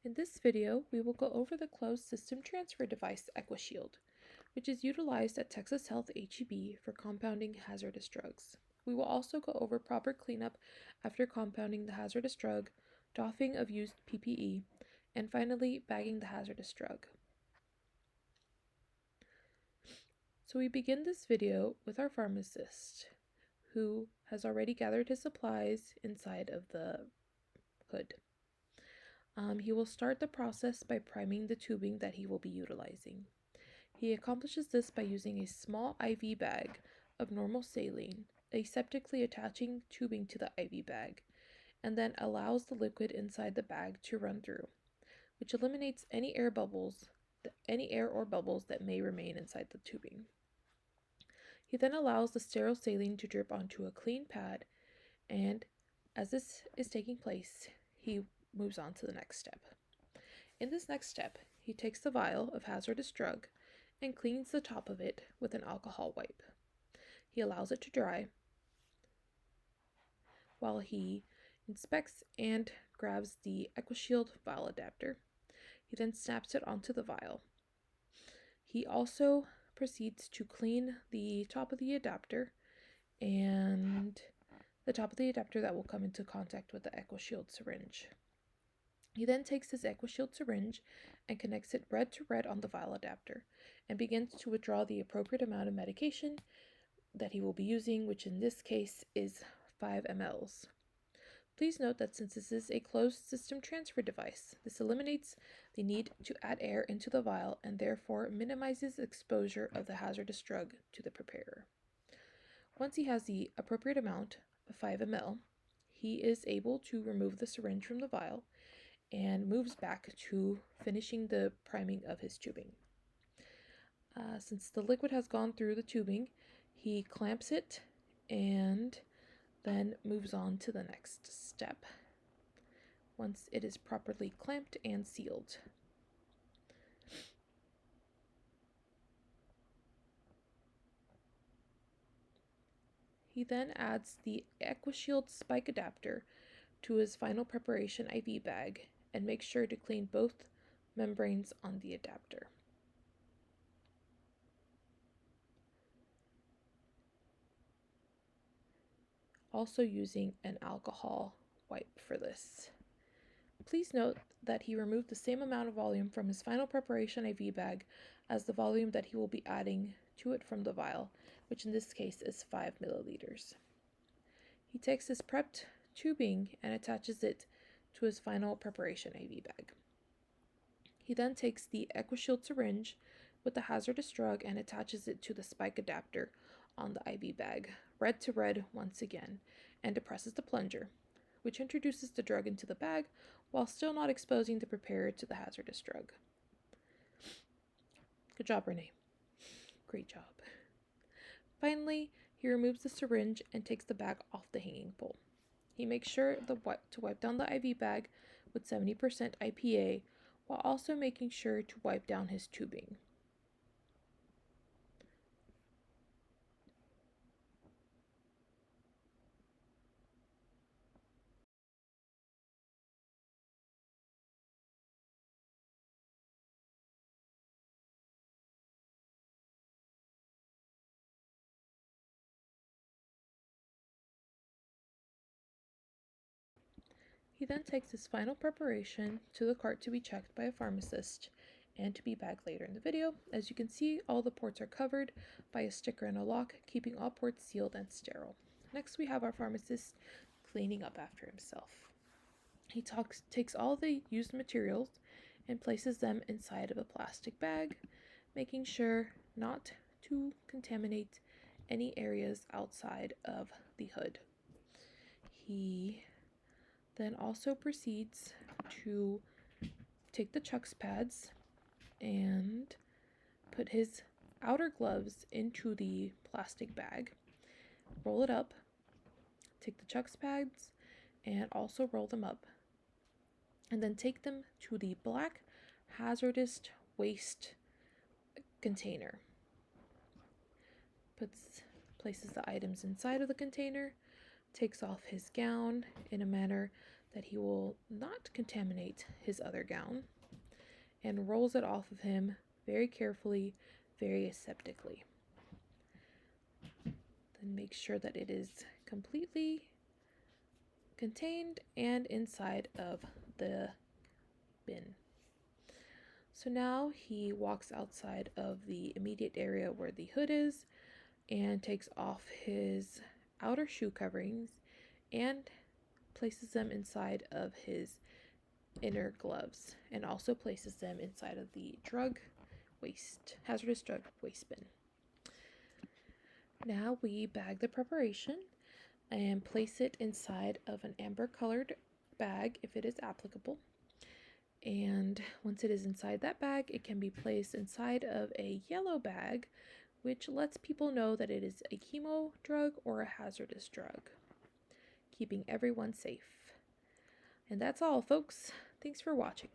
In this video, we will go over the closed system transfer device EquiShield, which is utilized at Texas Health HEB for compounding hazardous drugs. We will also go over proper cleanup after compounding the hazardous drug, doffing of used PPE, and finally bagging the hazardous drug. So we begin this video with our pharmacist, who has already gathered his supplies inside of the hood. He will start the process by priming the tubing that he will be utilizing. He accomplishes this by using a small IV bag of normal saline, aseptically attaching tubing to the IV bag, and then allows the liquid inside the bag to run through, which eliminates any air or bubbles that may remain inside the tubing. He then allows the sterile saline to drip onto a clean pad, and as this is taking place, he moves on to the next step. In this next step, he takes the vial of hazardous drug and cleans the top of it with an alcohol wipe. He allows it to dry while he inspects and grabs the EquiShield vial adapter. He then snaps it onto the vial. He also proceeds to clean the top of the adapter and the top of the adapter that will come into contact with the EquiShield syringe. He then takes his EquiShield syringe and connects it red to red on the vial adapter and begins to withdraw the appropriate amount of medication that he will be using, which in this case is 5 mLs. Please note that since this is a closed system transfer device, this eliminates the need to add air into the vial and therefore minimizes exposure of the hazardous drug to the preparer. Once he has the appropriate amount of 5 ml, he is able to remove the syringe from the vial and moves back to finishing the priming of his tubing. Since the liquid has gone through the tubing, he clamps it and then moves on to the next step once it is properly clamped and sealed. He then adds the EquiShield spike adapter to his final preparation IV bag and makes sure to clean both membranes on the adapter. Also using an alcohol wipe for this. Please note that he removed the same amount of volume from his final preparation IV bag as the volume that he will be adding to it from the vial, which in this case is 5 milliliters. He takes his prepped tubing and attaches it to his final preparation IV bag. He then takes the EquiShield syringe with the hazardous drug and attaches it to the spike adapter on the IV bag, red to red once again, and depresses the plunger, which introduces the drug into the bag while still not exposing the preparer to the hazardous drug. Good job, Renee. Great job. Finally, he removes the syringe and takes the bag off the hanging pole. He makes sure to wipe down the IV bag with 70% IPA while also making sure to wipe down his tubing. He then takes his final preparation to the cart to be checked by a pharmacist and to be bagged later in the video. As you can see, all the ports are covered by a sticker and a lock, keeping all ports sealed and sterile. Next, we have our pharmacist cleaning up after himself. He takes all the used materials and places them inside of a plastic bag, making sure not to contaminate any areas outside of the hood. He then also proceeds to take the chucks pads and put his outer gloves into the plastic bag, roll it up, take the chucks pads and also roll them up, and then take them to the black hazardous waste container. Places the items inside of the container, takes off his gown in a manner that he will not contaminate his other gown, and rolls it off of him very carefully, very aseptically. Then make sure that it is completely contained and inside of the bin. So now he walks outside of the immediate area where the hood is and takes off his outer shoe coverings and places them inside of his inner gloves, and also places them inside of the hazardous drug waste bin. Now we bag the preparation and place it inside of an amber colored bag if it is applicable. And once it is inside that bag, it can be placed inside of a yellow bag, which lets people know that it is a chemo drug or a hazardous drug, keeping everyone safe. And that's all, folks. Thanks for watching.